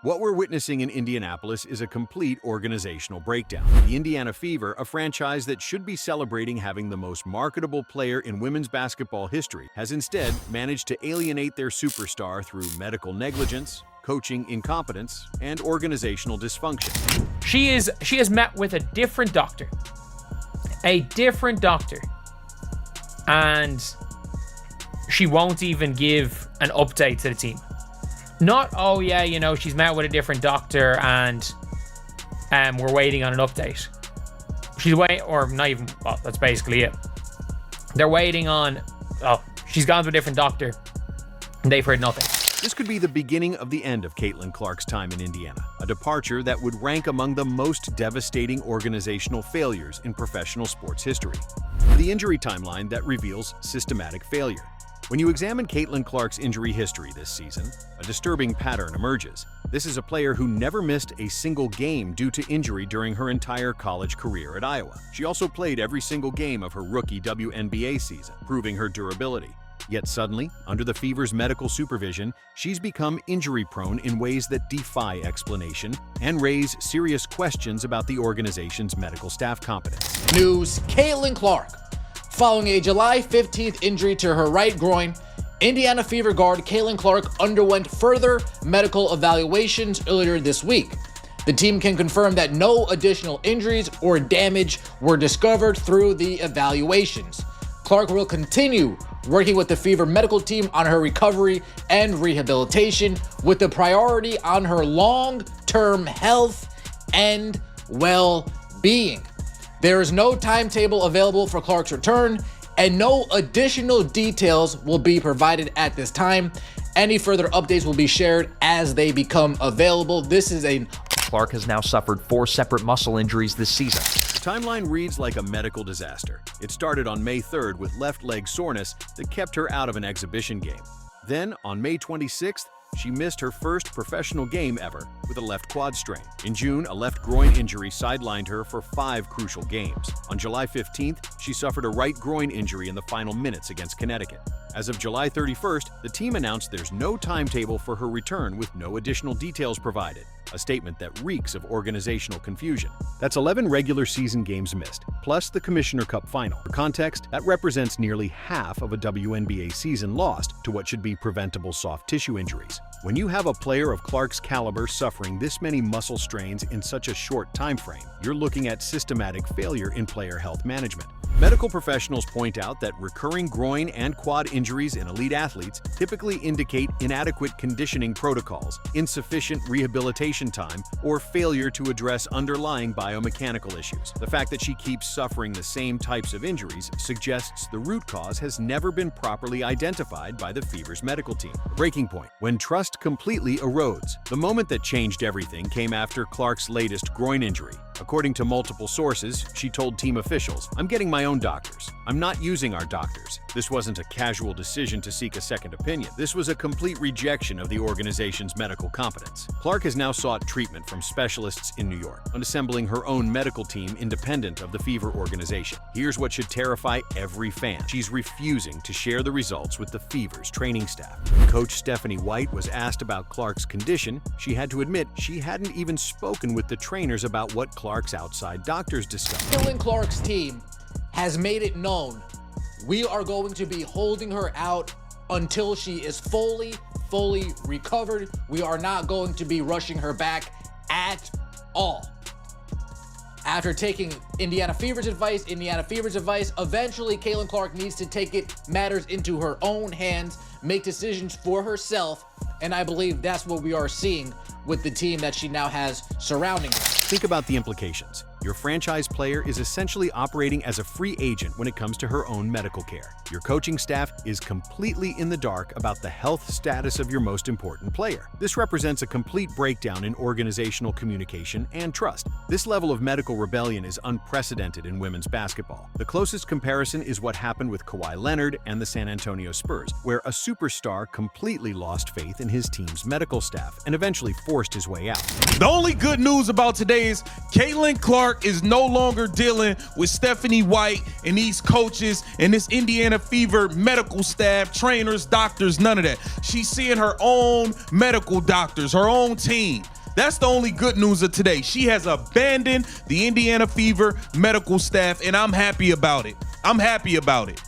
What we're witnessing in Indianapolis is a complete organizational breakdown. The Indiana Fever, a franchise that should be celebrating having the most marketable player in women's basketball history, has instead managed to alienate their superstar through medical negligence, coaching incompetence, and organizational dysfunction. She has met with a different doctor, and she won't even give an update to the team. Not, oh yeah, you know, she's met with a different doctor and we're waiting on an update. She's waiting, or not even, well, that's basically it. They're waiting on, oh, she's gone to a different doctor and they've heard nothing. This could be the beginning of the end of Caitlin Clark's time in Indiana, a departure that would rank among the most devastating organizational failures in professional sports history. The injury timeline that reveals systematic failure. When you examine Caitlin Clark's injury history this season, a disturbing pattern emerges. This is a player who never missed a single game due to injury during her entire college career at Iowa. She also played every single game of her rookie WNBA season, proving her durability. Yet suddenly, under the Fever's medical supervision, she's become injury-prone in ways that defy explanation and raise serious questions about the organization's medical staff competence. News: Caitlin Clark. Following a July 15th injury to her right groin, Indiana Fever guard Caitlin Clark underwent further medical evaluations earlier this week. The team can confirm that no additional injuries or damage were discovered through the evaluations. Clark will continue working with the Fever medical team on her recovery and rehabilitation, with the priority on her long-term health and well-being. There is no timetable available for Clark's return, and no additional details will be provided at this time. Any further updates will be shared as they become available. Clark has now suffered 4 separate muscle injuries this season. The timeline reads like a medical disaster. It started on May 3rd with left leg soreness that kept her out of an exhibition game. Then, on May 26th, she missed her first professional game ever with a left quad strain. In June, a left groin injury sidelined her for 5 crucial games. On July 15th, she suffered a right groin injury in the final minutes against Connecticut. As of July 31st, the team announced there's no timetable for her return with no additional details provided, a statement that reeks of organizational confusion. That's 11 regular season games missed, plus the Commissioner Cup final. For context, that represents nearly half of a WNBA season lost to what should be preventable soft tissue injuries. When you have a player of Clark's caliber suffering this many muscle strains in such a short time frame, you're looking at systematic failure in player health management. Medical professionals point out that recurring groin and quad injuries in elite athletes typically indicate inadequate conditioning protocols, insufficient rehabilitation time, or failure to address underlying biomechanical issues. The fact that she keeps suffering the same types of injuries suggests the root cause has never been properly identified by the Fever's medical team. Breaking point: when trust completely erodes. The moment that changed everything came after Clark's latest groin injury. According to multiple sources, she told team officials, "I'm getting my own doctors. I'm not using our doctors. This wasn't a casual decision to seek a second opinion. This was a complete rejection of the organization's medical competence." Clark has now sought treatment from specialists in New York, assembling her own medical team independent of the Fever organization. Here's what should terrify every fan. She's refusing to share the results with the Fever's training staff. When Coach Stephanie White was asked about Clark's condition, she had to admit she hadn't even spoken with the trainers about what Clark's outside doctors discussed. Caitlin Clark's team has made it known we are going to be holding her out until she is fully recovered. We are not going to be rushing her back at all. After taking Indiana Fever's advice, eventually Caitlin Clark needs to take matters into her own hands, make decisions for herself, and I believe that's what we are seeing with the team that she now has surrounding her. Think about the implications. Your franchise player is essentially operating as a free agent when it comes to her own medical care. Your coaching staff is completely in the dark about the health status of your most important player. This represents a complete breakdown in organizational communication and trust. This level of medical rebellion is unprecedented in women's basketball. The closest comparison is what happened with Kawhi Leonard and the San Antonio Spurs, where a superstar completely lost faith in his team's medical staff and eventually forced his way out. The only good news about today is Caitlin Clark Clark is no longer dealing with Stephanie White and these coaches and this Indiana Fever medical staff, trainers, doctors, none of that. She's seeing her own medical doctors, her own team. That's the only good news of today. She has abandoned the Indiana Fever medical staff, and I'm happy about it. I'm happy about it.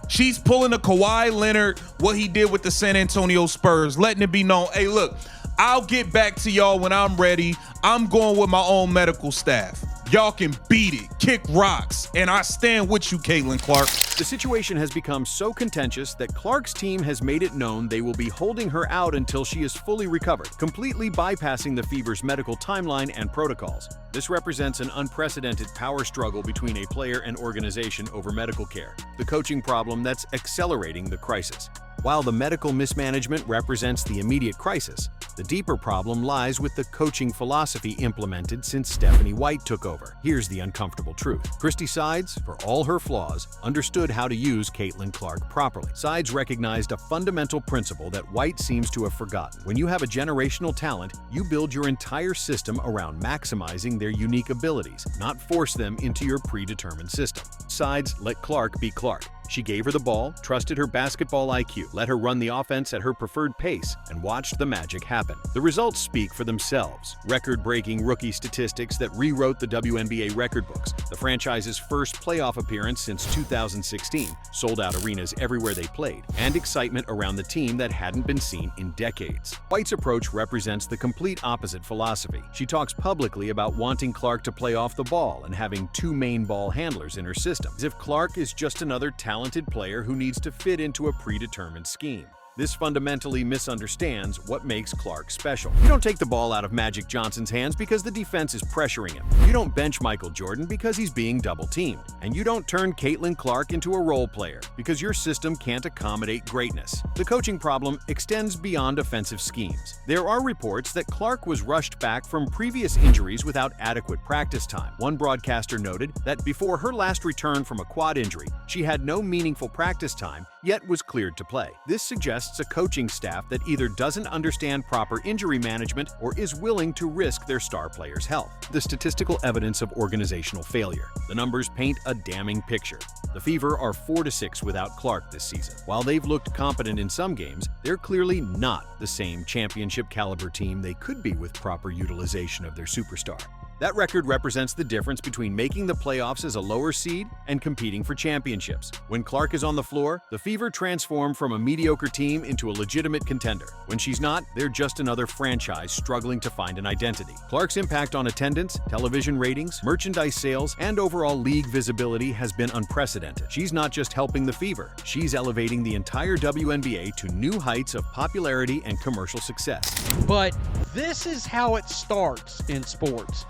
She's pulling a Kawhi Leonard, what he did with the San Antonio Spurs, letting it be known, hey, look, I'll get back to y'all when I'm ready. I'm going with my own medical staff. Y'all can beat it, kick rocks, and I stand with you, Caitlin Clark. The situation has become so contentious that Clark's team has made it known they will be holding her out until she is fully recovered, completely bypassing the Fever's medical timeline and protocols. This represents an unprecedented power struggle between a player and organization over medical care, the coaching problem that's accelerating the crisis. While the medical mismanagement represents the immediate crisis, the deeper problem lies with the coaching philosophy implemented since Stephanie White took over. Here's the uncomfortable truth. Christy Sides, for all her flaws, understood how to use Caitlin Clark properly. Sides recognized a fundamental principle that White seems to have forgotten. When you have a generational talent, you build your entire system around maximizing their unique abilities, not force them into your predetermined system. Sides let Clark be Clark. She gave her the ball, trusted her basketball IQ, let her run the offense at her preferred pace, and watched the magic happen. The results speak for themselves. Record-breaking rookie statistics that rewrote the WNBA record books, the franchise's first playoff appearance since 2016, sold-out arenas everywhere they played, and excitement around the team that hadn't been seen in decades. White's approach represents the complete opposite philosophy. She talks publicly about wanting Clark to play off the ball and having two main ball handlers in her system, as if Clark is just another talented player who needs to fit into a predetermined scheme. This fundamentally misunderstands what makes Clark special. You don't take the ball out of Magic Johnson's hands because the defense is pressuring him. You don't bench Michael Jordan because he's being double-teamed. And you don't turn Caitlin Clark into a role player because your system can't accommodate greatness. The coaching problem extends beyond offensive schemes. There are reports that Clark was rushed back from previous injuries without adequate practice time. One broadcaster noted that before her last return from a quad injury, she had no meaningful practice time, yet was cleared to play. This suggests a coaching staff that either doesn't understand proper injury management or is willing to risk their star players' health. The statistical evidence of organizational failure. The numbers paint a damning picture. The Fever are 4-6 without Clark this season. While they've looked competent in some games, they're clearly not the same championship caliber team they could be with proper utilization of their superstar. That record represents the difference between making the playoffs as a lower seed and competing for championships. When Clark is on the floor, the Fever transform from a mediocre team into a legitimate contender. When she's not, they're just another franchise struggling to find an identity. Clark's impact on attendance, television ratings, merchandise sales, and overall league visibility has been unprecedented. She's not just helping the Fever, she's elevating the entire WNBA to new heights of popularity and commercial success. But this is how it starts in sports.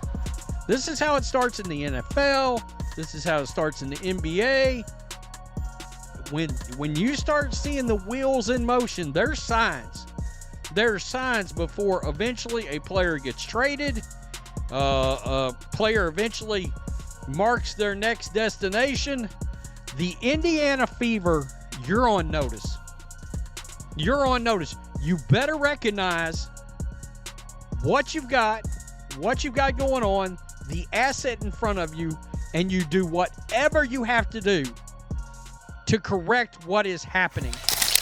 This is how it starts in the NFL. This is how it starts in the NBA. When you start seeing the wheels in motion, there's signs. There's signs before eventually a player gets traded. A player eventually marks their next destination. The Indiana Fever, you're on notice. You're on notice. You better recognize what you've got going on, the asset in front of you, and you do whatever you have to do to correct what is happening.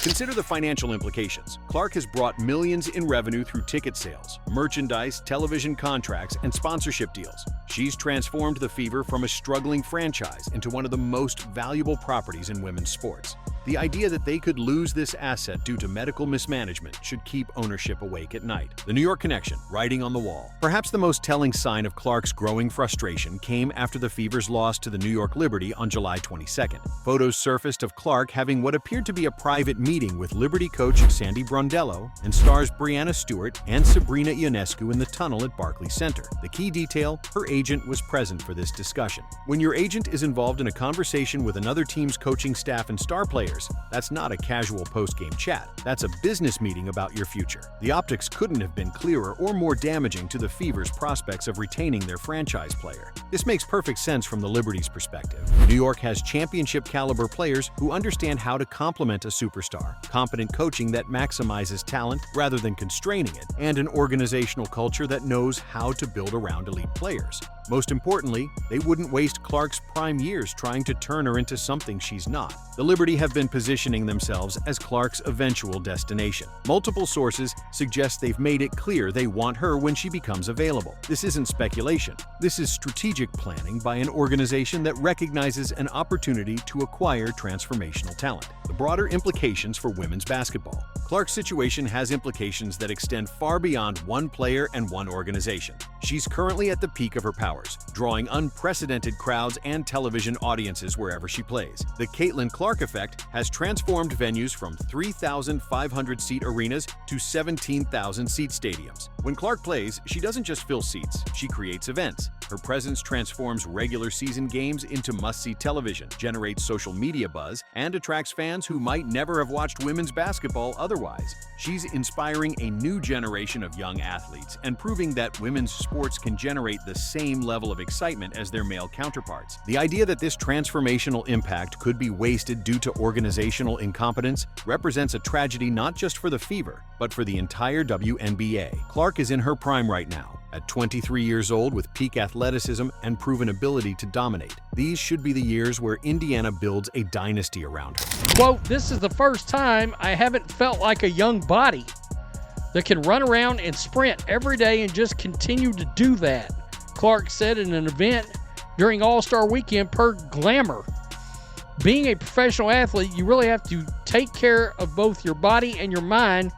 Consider the financial implications. Clark has brought millions in revenue through ticket sales, merchandise, television contracts, and sponsorship deals. She's transformed the Fever from a struggling franchise into one of the most valuable properties in women's sports. The idea that they could lose this asset due to medical mismanagement should keep ownership awake at night. The New York connection, writing on the wall. Perhaps the most telling sign of Clark's growing frustration came after the Fever's loss to the New York Liberty on July 22nd. Photos surfaced of Clark having what appeared to be a private meeting with Liberty coach Sandy Brondello and stars Brianna Stewart and Sabrina Ionescu in the tunnel at Barclays Center. The key detail, her agent was present for this discussion. When your agent is involved in a conversation with another team's coaching staff and star players, that's not a casual post-game chat. That's a business meeting about your future. The optics couldn't have been clearer or more damaging to the Fever's prospects of retaining their franchise player. This makes perfect sense from the Liberty's perspective. New York has championship-caliber players who understand how to complement a superstar, competent coaching that maximizes talent rather than constraining it, and an organizational culture that knows how to build around elite players. Most importantly, they wouldn't waste Clark's prime years trying to turn her into something she's not. The Liberty have been positioning themselves as Clark's eventual destination. Multiple sources suggest they've made it clear they want her when she becomes available. This isn't speculation. This is strategic planning by an organization that recognizes an opportunity to acquire transformational talent. The broader implications for women's basketball. Clark's situation has implications that extend far beyond one player and one organization. She's currently at the peak of her powers, drawing unprecedented crowds and television audiences wherever she plays. The Caitlin Clark effect has transformed venues from 3,500-seat arenas to 17,000-seat stadiums. When Clark plays, she doesn't just fill seats, she creates events. Her presence transforms regular season games into must-see television, generates social media buzz, and attracts fans who might never have watched women's basketball otherwise. She's inspiring a new generation of young athletes and proving that women's sports can generate the same level of excitement as their male counterparts. The idea that this transformational impact could be wasted due to organizational incompetence represents a tragedy not just for the Fever, but for the entire WNBA. Clark is in her prime right now, at 23 years old with peak athleticism and proven ability to dominate. These should be the years where Indiana builds a dynasty around her. Quote, "This is the first time I haven't felt like a young body that can run around and sprint every day and just continue to do that," Clark said in an event during All-Star Weekend per Glamour. Being a professional athlete, you really have to take care of both your body and your mind.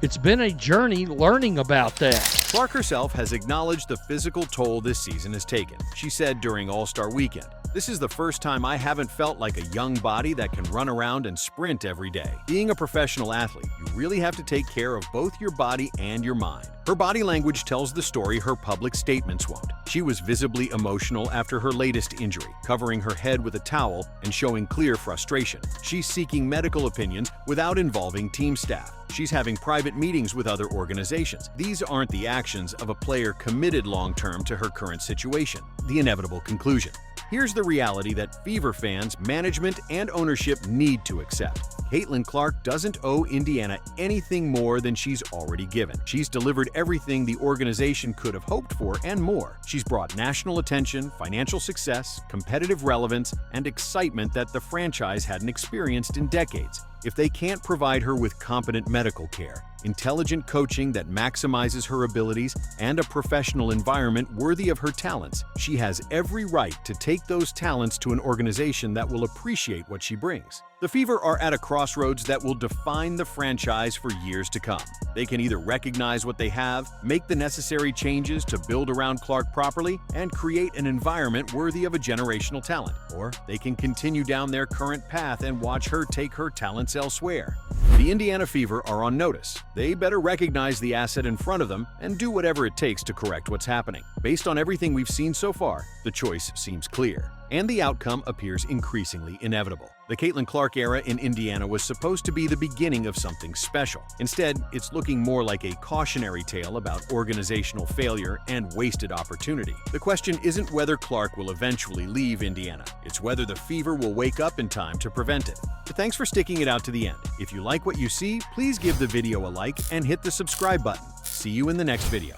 It's been a journey learning about that. Clark herself has acknowledged the physical toll this season has taken. She said during All-Star Weekend, "This is the first time I haven't felt like a young body that can run around and sprint every day." Being a professional athlete, you really have to take care of both your body and your mind. Her body language tells the story her public statements won't. She was visibly emotional after her latest injury, covering her head with a towel and showing clear frustration. She's seeking medical opinions without involving team staff. She's having private meetings with other organizations. These aren't the actions of a player committed long-term to her current situation. The inevitable conclusion. Here's the reality that Fever fans, management, and ownership need to accept. Caitlin Clark doesn't owe Indiana anything more than she's already given. She's delivered everything the organization could have hoped for and more. She's brought national attention, financial success, competitive relevance, and excitement that the franchise hadn't experienced in decades. If they can't provide her with competent medical care, intelligent coaching that maximizes her abilities, and a professional environment worthy of her talents, she has every right to take those talents to an organization that will appreciate what she brings. The Fever are at a crossroads that will define the franchise for years to come. They can either recognize what they have, make the necessary changes to build around Clark properly, and create an environment worthy of a generational talent, or they can continue down their current path and watch her take her talents elsewhere. The Indiana Fever are on notice. They better recognize the asset in front of them and do whatever it takes to correct what's happening. Based on everything we've seen so far, the choice seems clear, and the outcome appears increasingly inevitable. The Caitlin Clark era in Indiana was supposed to be the beginning of something special. Instead, it's looking more like a cautionary tale about organizational failure and wasted opportunity. The question isn't whether Clark will eventually leave Indiana. It's whether the Fever will wake up in time to prevent it. But thanks for sticking it out to the end. If you like what you see, please give the video a like and hit the subscribe button. See you in the next video.